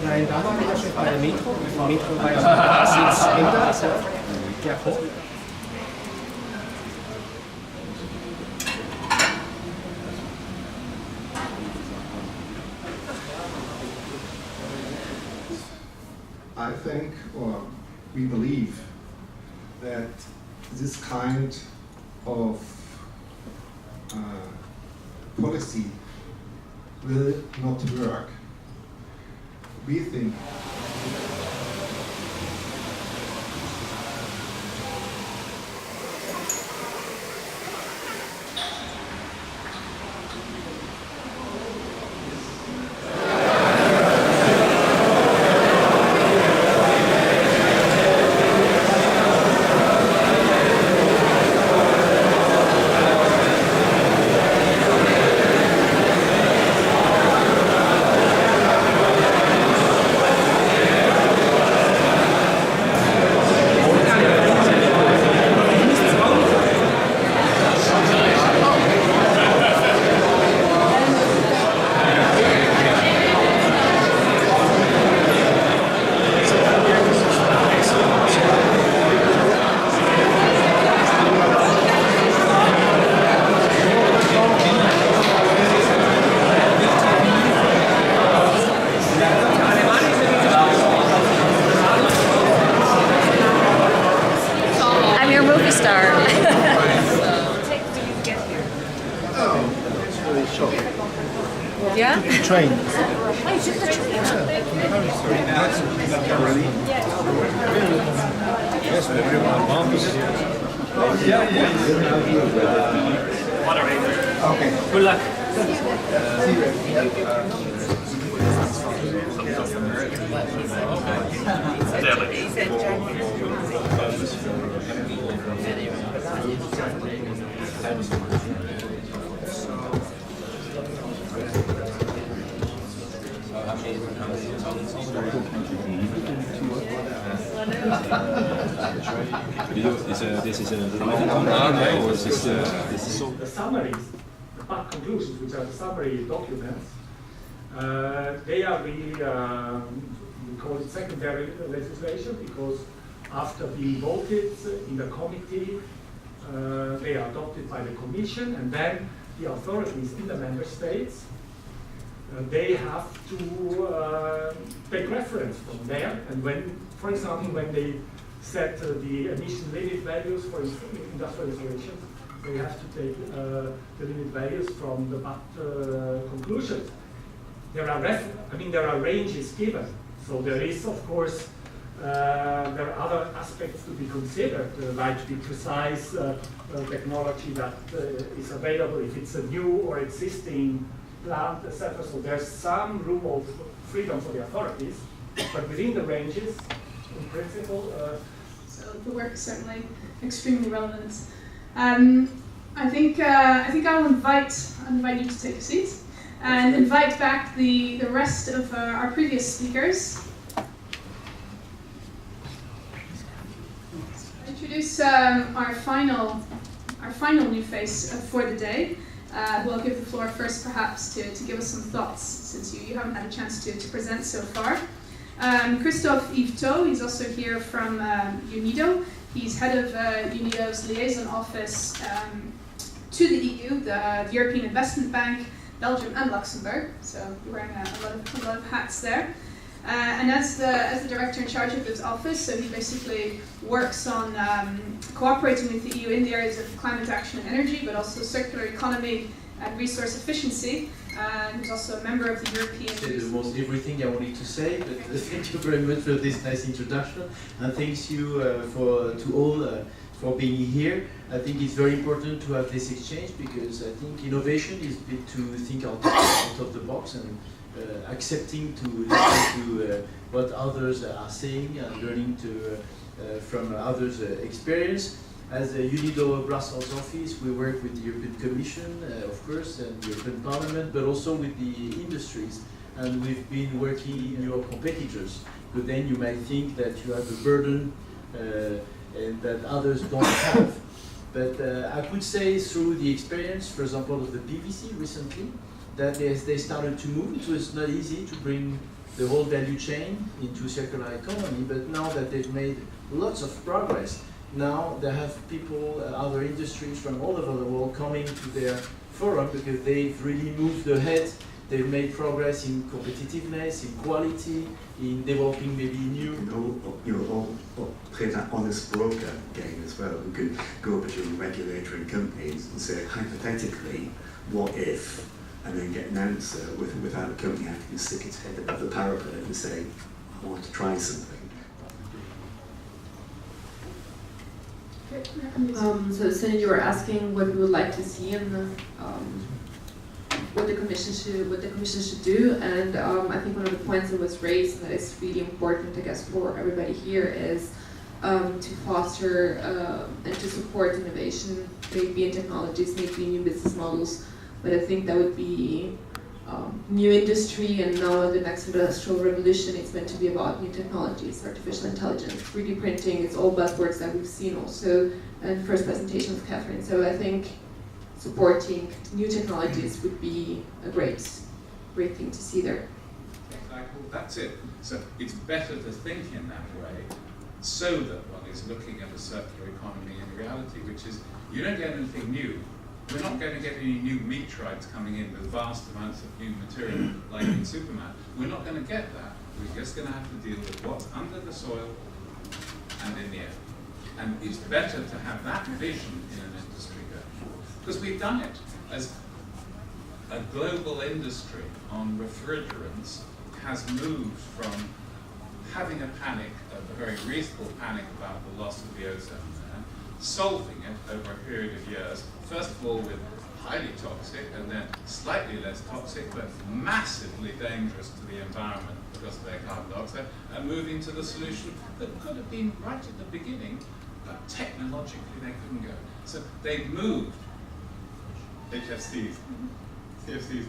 Nein, da waren wir ja schon bei der Metro. Die Metro war ja Sitz hinter, so. Ja, hoch. I think, or we believe, that this kind of policy will not work. We think Yeah? Train. Oh, it's just a train. Yes, everyone. Okay. Good luck. This is the summaries, the back conclusions, which are the summary documents, they are really, we call it secondary legislation, because after being voted in the committee, they are adopted by the Commission, and then the authorities in the member states, they have to take reference from there. And when, for example, when they set the emission limit values for industrial installations, they have to take the limit values from the BAT conclusions. There are ranges given. So there is, of course, there are other aspects to be considered, like the precise technology that is available, if it's a new or existing plant, etc. So there's some room of freedom for the authorities, but within the ranges, in principle. So the work is certainly extremely relevant. I think I'll invite you to take a seat and invite back the rest of our previous speakers. Introduce our final new face for the day, who I'll give the floor first, perhaps, to give us some thoughts, since you haven't had a chance to present so far. Christophe Yvetot, he's also here from UNIDO. He's head of UNIDO's liaison office to the EU, the European Investment Bank, Belgium and Luxembourg. So you're wearing a lot of hats there. And as the director in charge of this office, so he basically works on cooperating with the EU in the areas of climate action and energy, but also circular economy and resource efficiency. And he's also a member of the European... It's almost everything I wanted to say, but thank you very much for this nice introduction, and thanks you to all for being here. I think it's very important to have this exchange, because I think innovation is a bit to think out of the box and accepting to listen to what others are saying and learning from others' experience. As a UNIDO Brussels office, we work with the European Commission, of course, and the European Parliament, but also with the industries. And we've been working in your competitors. But then you might think that you have a burden and that others don't have. But I could say through the experience, for example, of the PVC recently, that they started to move. It was not easy to bring the whole value chain into circular economy, but now that they've made lots of progress, now they have people, other industries from all over the world coming to their forum because they've really moved ahead. They've made progress in competitiveness, in quality, in developing maybe new. Or play that honest broker game as well. We could go between regulator and companies and say, hypothetically, what if, and then get an answer without the company having to stick its head above the parapet and say, I want to try something. So Cindy, you were asking what we would like to see in the what the commission should do, and I think one of the points that was raised and that is really important, I guess, for everybody here is to foster and to support innovation, maybe in technologies, maybe new business models. But I think that would be new industry, and now the next industrial revolution, it's meant to be about new technologies, artificial intelligence, 3D printing, it's all buzzwords that we've seen also in the first presentation of Catherine. So I think supporting new technologies would be a great thing to see there. Exactly, that's it. So it's better to think in that way so that one is looking at a circular economy in reality, which is you don't get anything new. We're not going to get any new meteorites coming in with vast amounts of new material like in Superman. We're not going to get that. We're just going to have to deal with what's under the soil and in the air. And it's better to have that vision in an industry going, because we've done it as a global industry on refrigerants has moved from having a panic, a very reasonable panic about the loss of the ozone there, solving it over a period of years, first of all with highly toxic and then slightly less toxic but massively dangerous to the environment because of their carbon dioxide, and moving to the solution that could have been right at the beginning, but technologically they couldn't go. So they've moved, HFCs, CFCs,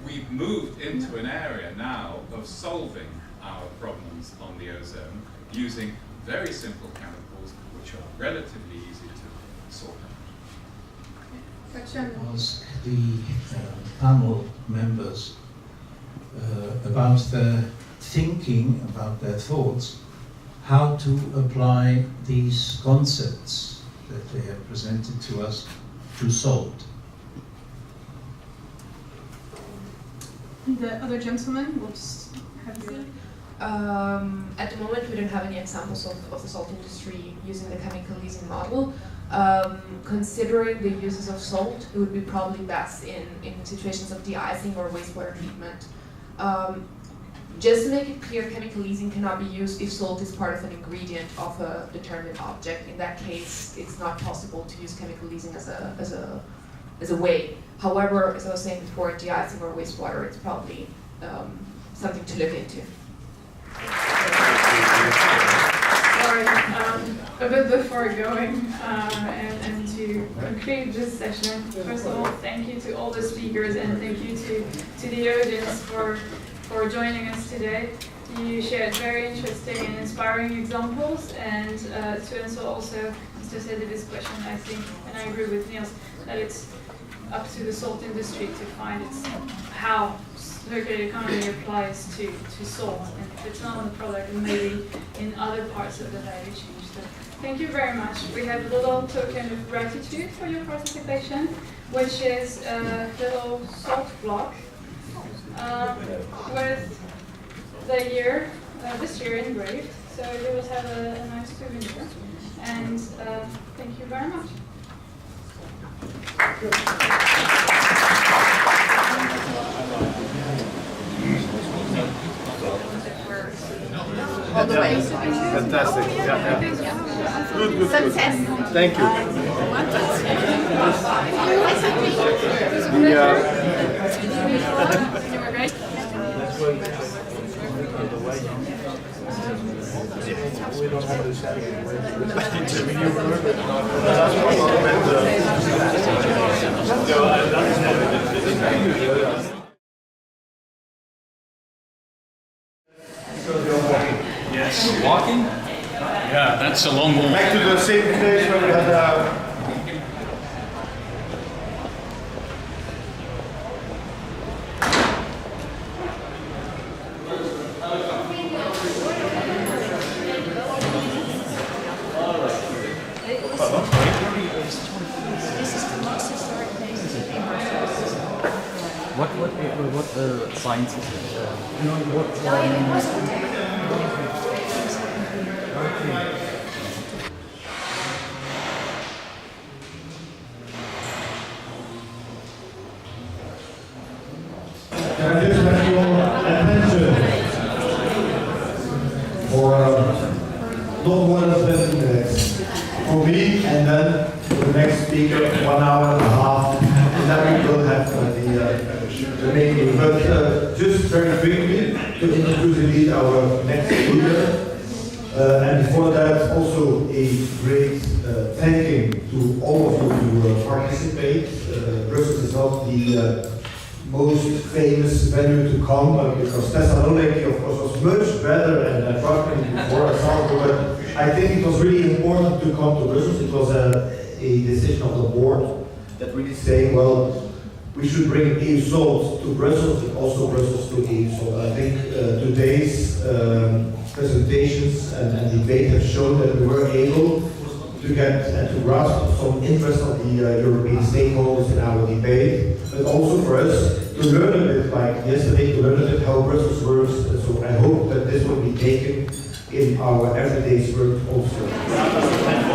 we've moved into an area now of solving our problems on the ozone using very simple chemicals which are relatively easy to sort out. Ask the panel members about their thinking, about their thoughts, how to apply these concepts that they have presented to us to SALT. The other gentleman will just have you. At the moment, we don't have any examples of the salt industry using the chemical leasing model. Considering the uses of salt, it would be probably best in situations of de-icing or wastewater treatment. Just to make it clear, chemical leasing cannot be used if salt is part of an ingredient of a determined object. In that case, it's not possible to use chemical leasing as a way. However, as I was saying before, de-icing or wastewater, it's probably something to look into. Sorry, a bit before going and to conclude this session, first of all, thank you to all the speakers and thank you to the audience for joining us today. You shared very interesting and inspiring examples, and to answer also Mr. Sedivy's question, I think, and I agree with Niels, that it's up to the salt industry to find how circular economy applies to salt, and if it's not on the product, and maybe in other parts of the value chain. So thank you very much. We have a little token of gratitude for your participation, which is a little salt block with the year, this year engraved. So you will have a nice souvenir. And thank you very much. All the way. Fantastic. Yeah. Good. Success. Thank you. We don't have this Yes, walking? Yeah, that's a long walk. back to the same place where we had what science is you know what Can I just have your attention for not more than 20 minutes for me, and then for the next speaker 1 hour and a half, and then we will have the main meeting. But just very quickly to introduce indeed our next speaker. And before that, also a great thanking to all of you who participate. Brussels is not the most famous venue to come, because Thessaloniki, of course, was much better and attractive before example, but I think it was really important to come to Brussels. It was a decision of the board that really saying, well, we should bring EuSalt to Brussels, but also Brussels to EuSalt. I think today's presentations and debate have shown that we were able to get and to grasp some interest of the European stakeholders in our debate, but also for us to learn a bit, like yesterday, to learn a bit how Brussels works. And so I hope that this will be taken in our everyday work also.